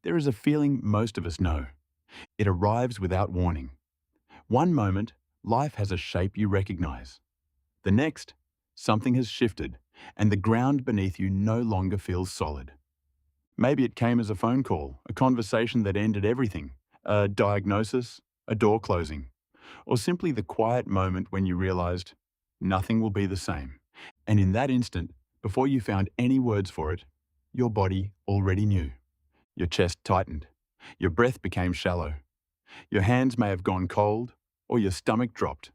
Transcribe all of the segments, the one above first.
There is a feeling most of us know. It arrives without warning. One moment, life has a shape you recognize. The next, something has shifted, and the ground beneath you no longer feels solid. Maybe it came as a phone call, a conversation that ended everything, a diagnosis, a door closing, or simply the quiet moment when you realized nothing will be the same. And in that instant, before you found any words for it, your body already knew. Your chest tightened. Your breath became shallow. Your hands may have gone cold, or your stomach dropped,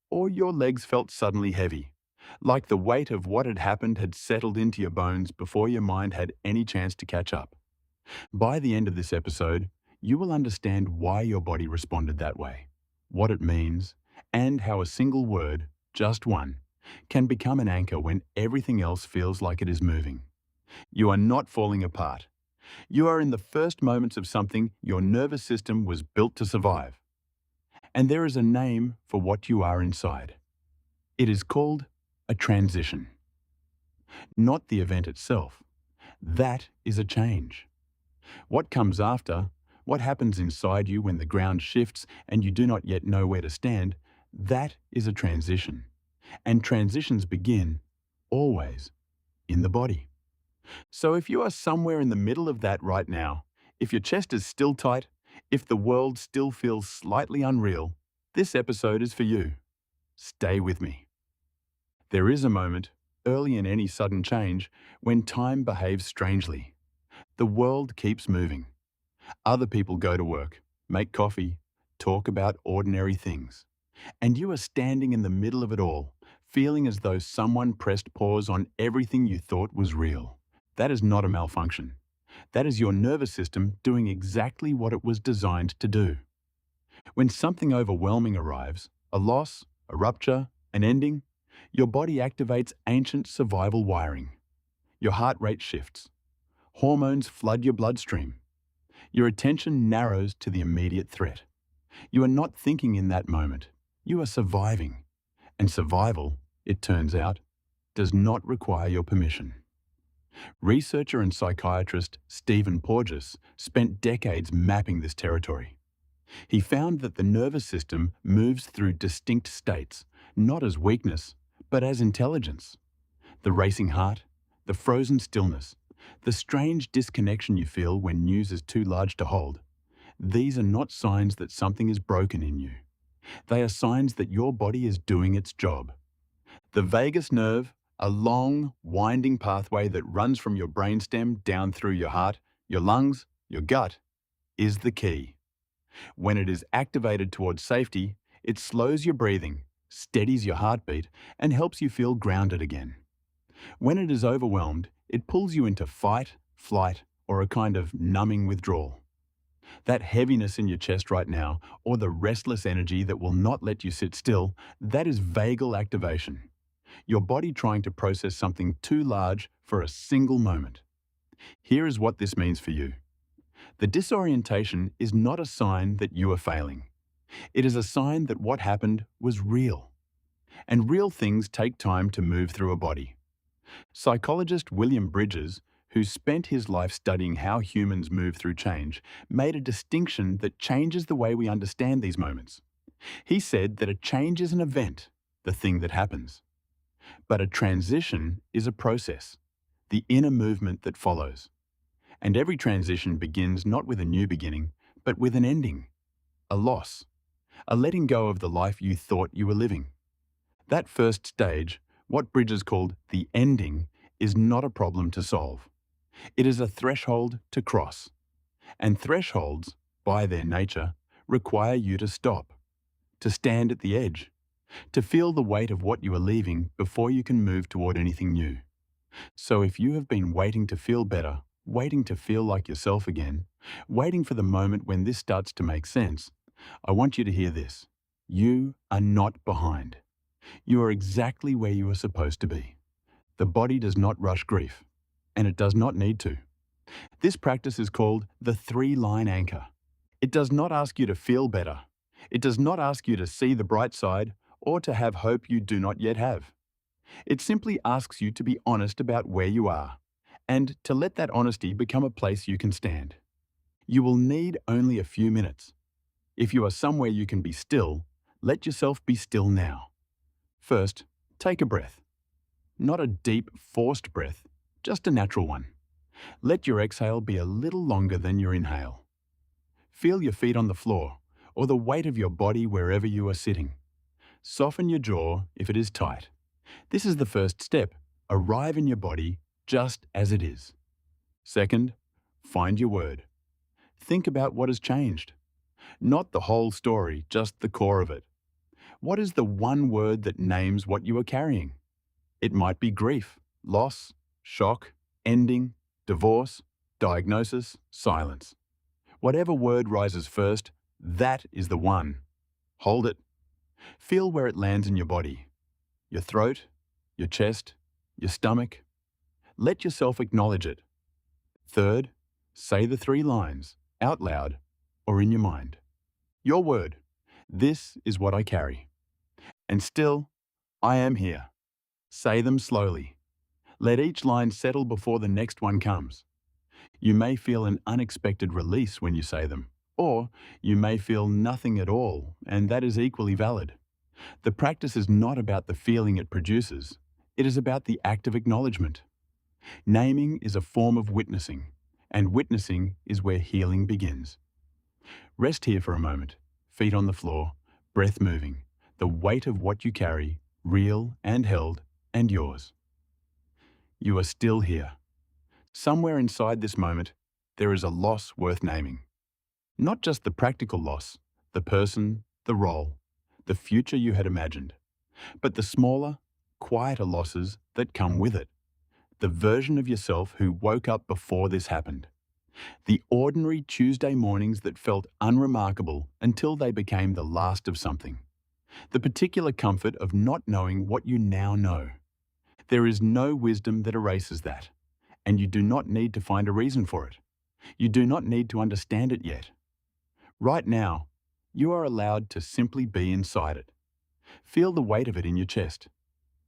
or your legs felt suddenly heavy, like the weight of what had happened had settled into your bones before your mind had any chance to catch up. By the end of this episode, you will understand why your body responded that way, what it means, and how a single word, just one, can become an anchor when everything else feels like it is moving. You are not falling apart. You are in the first moments of something your nervous system was built to survive. And there is a name for what you are inside. It is called a transition. Not the event itself. That is a change. What comes after, what happens inside you when the ground shifts and you do not yet know where to stand, that is a transition. And transitions begin, always, in the body. So if you are somewhere in the middle of that right now, if your chest is still tight, if the world still feels slightly unreal, this episode is for you. Stay with me. There is a moment, early in any sudden change, when time behaves strangely. The world keeps moving. Other people go to work, make coffee, talk about ordinary things. And you are standing in the middle of it all, feeling as though someone pressed pause on everything you thought was real. That is not a malfunction. That is your nervous system doing exactly what it was designed to do. When something overwhelming arrives, a loss, a rupture, an ending, your body activates ancient survival wiring. Your heart rate shifts. Hormones flood your bloodstream. Your attention narrows to the immediate threat. You are not thinking in that moment. You are surviving. And survival, it turns out, does not require your permission. Researcher and psychiatrist Stephen Porges spent decades mapping this territory. He found that the nervous system moves through distinct states, not as weakness, but as intelligence. The racing heart, the frozen stillness, the strange disconnection you feel when news is too large to hold. These are not signs that something is broken in you. They are signs that your body is doing its job. The vagus nerve, a long, winding pathway that runs from your brainstem down through your heart, your lungs, your gut, is the key. When it is activated towards safety, it slows your breathing, steadies your heartbeat, and helps you feel grounded again. When it is overwhelmed, it pulls you into fight, flight, or a kind of numbing withdrawal. That heaviness in your chest right now, or the restless energy that will not let you sit still, that is vagal activation. Your body trying to process something too large for a single moment. Here is what this means for you. The disorientation is not a sign that you are failing. It is a sign that what happened was real. And real things take time to move through a body. Psychologist William Bridges, who spent his life studying how humans move through change, made a distinction that changes the way we understand these moments. He said that a change is an event, the thing that happens. But a transition is a process, the inner movement that follows. And every transition begins not with a new beginning, but with an ending, a loss, a letting go of the life you thought you were living. That first stage, what Bridges called the ending, is not a problem to solve. It is a threshold to cross. And thresholds, by their nature, require you to stop, to stand at the edge, to feel the weight of what you are leaving before you can move toward anything new. So if you have been waiting to feel better, waiting to feel like yourself again, waiting for the moment when this starts to make sense, I want you to hear this. You are not behind. You are exactly where you are supposed to be. The body does not rush grief, and it does not need to. This practice is called the three-line anchor. It does not ask you to feel better. It does not ask you to see the bright side or to have hope you do not yet have. It simply asks you to be honest about where you are and to let that honesty become a place you can stand. You will need only a few minutes. If you are somewhere you can be still, let yourself be still now. First, take a breath. Not a deep, forced breath, just a natural one. Let your exhale be a little longer than your inhale. Feel your feet on the floor or the weight of your body wherever you are sitting. Soften your jaw if it is tight. This is the first step. Arrive in your body just as it is. Second, find your word. Think about what has changed. Not the whole story, just the core of it. What is the one word that names what you are carrying? It might be grief, loss, shock, ending, divorce, diagnosis, silence. Whatever word rises first, that is the one. Hold it. Feel where it lands in your body. Your throat, your chest, your stomach. Let yourself acknowledge it. Third, say the 3 lines, out loud or in your mind. Your word. This is what I carry. And still, I am here. Say them slowly. Let each line settle before the next one comes. You may feel an unexpected release when you say them, or you may feel nothing at all, and that is equally valid. The practice is not about the feeling it produces. It is about the act of acknowledgement. Naming is a form of witnessing, and witnessing is where healing begins. Rest here for a moment, feet on the floor, breath moving, the weight of what you carry, real and held, and yours. You are still here. Somewhere inside this moment, there is a loss worth naming. Not just the practical loss, the person, the role, the future you had imagined, but the smaller, quieter losses that come with it. The version of yourself who woke up before this happened. The ordinary Tuesday mornings that felt unremarkable until they became the last of something. The particular comfort of not knowing what you now know. There is no wisdom that erases that, and you do not need to find a reason for it. You do not need to understand it yet. Right now, you are allowed to simply be inside it. Feel the weight of it in your chest.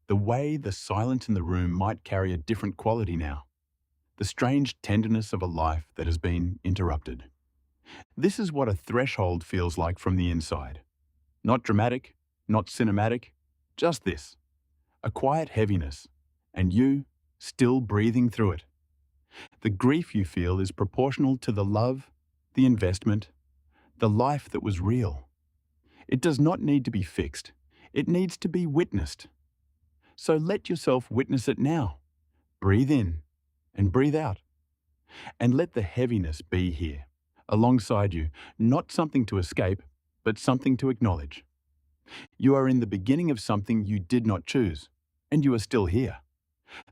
The way the silence in the room might carry a different quality now. The strange tenderness of a life that has been interrupted. This is what a threshold feels like from the inside. Not dramatic, not cinematic, just this. A quiet heaviness, and you still breathing through it. The grief you feel is proportional to the love, the investment, the life that was real. It does not need to be fixed. It needs to be witnessed. So let yourself witness it now. Breathe in and breathe out. And let the heaviness be here, alongside you, not something to escape, but something to acknowledge. You are in the beginning of something you did not choose, and you are still here.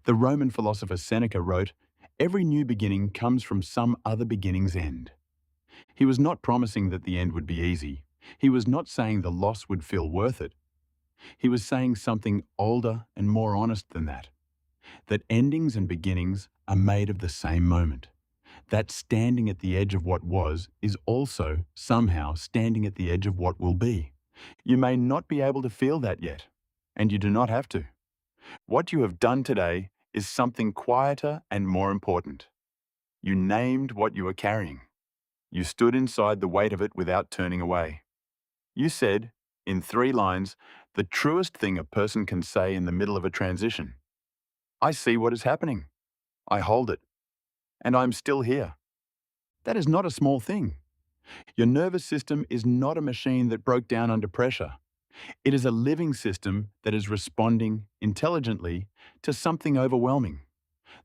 The Roman philosopher Seneca wrote, "Every new beginning comes from some other beginning's end." He was not promising that the end would be easy. He was not saying the loss would feel worth it. He was saying something older and more honest than that. That endings and beginnings are made of the same moment. That standing at the edge of what was is also somehow standing at the edge of what will be. You may not be able to feel that yet, and you do not have to. What you have done today is something quieter and more important. You named what you are carrying. You stood inside the weight of it without turning away. You said, in 3 lines, the truest thing a person can say in the middle of a transition. I see what is happening. I hold it. And I'm still here. That is not a small thing. Your nervous system is not a machine that broke down under pressure. It is a living system that is responding intelligently to something overwhelming.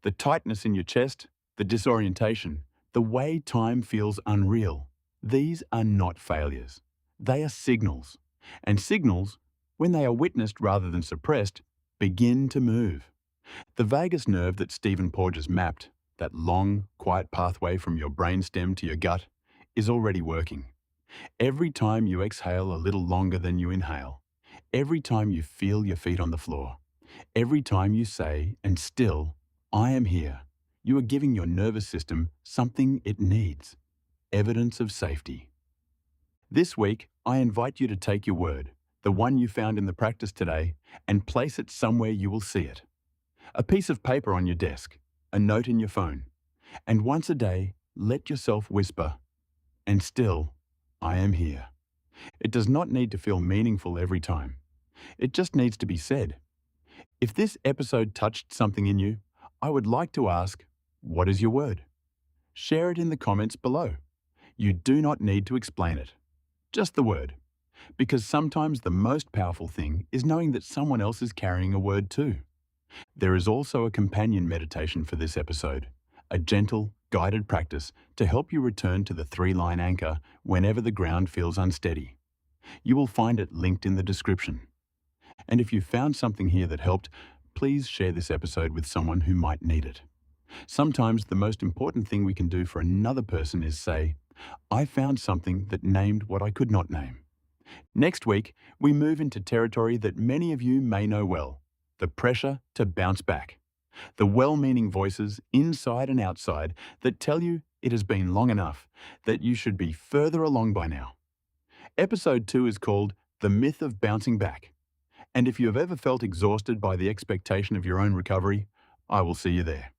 The tightness in your chest, the disorientation, the way time feels unreal. These are not failures. They are signals. And signals, when they are witnessed rather than suppressed, begin to move. The vagus nerve that Stephen Porges mapped, that long, quiet pathway from your brainstem to your gut, is already working. Every time you exhale a little longer than you inhale, every time you feel your feet on the floor, every time you say, and still, I am here, you are giving your nervous system something it needs, evidence of safety. This week, I invite you to take your word, the one you found in the practice today, and place it somewhere you will see it. A piece of paper on your desk, a note in your phone, and once a day, let yourself whisper, And still, I am here. It does not need to feel meaningful every time. It just needs to be said. If this episode touched something in you, I would like to ask, what is your word? Share it in the comments below. You do not need to explain it. Just the word. Because sometimes the most powerful thing is knowing that someone else is carrying a word too. There is also a companion meditation for this episode, a gentle, guided practice to help you return to the three-line anchor whenever the ground feels unsteady. You will find it linked in the description. And if you found something here that helped, please share this episode with someone who might need it. Sometimes the most important thing we can do for another person is say, I found something that named what I could not name. Next week, we move into territory that many of you may know well, the pressure to bounce back. The well-meaning voices inside and outside that tell you it has been long enough, that you should be further along by now. Episode 2 is called The Myth of Bouncing Back. And if you have ever felt exhausted by the expectation of your own recovery, I will see you there.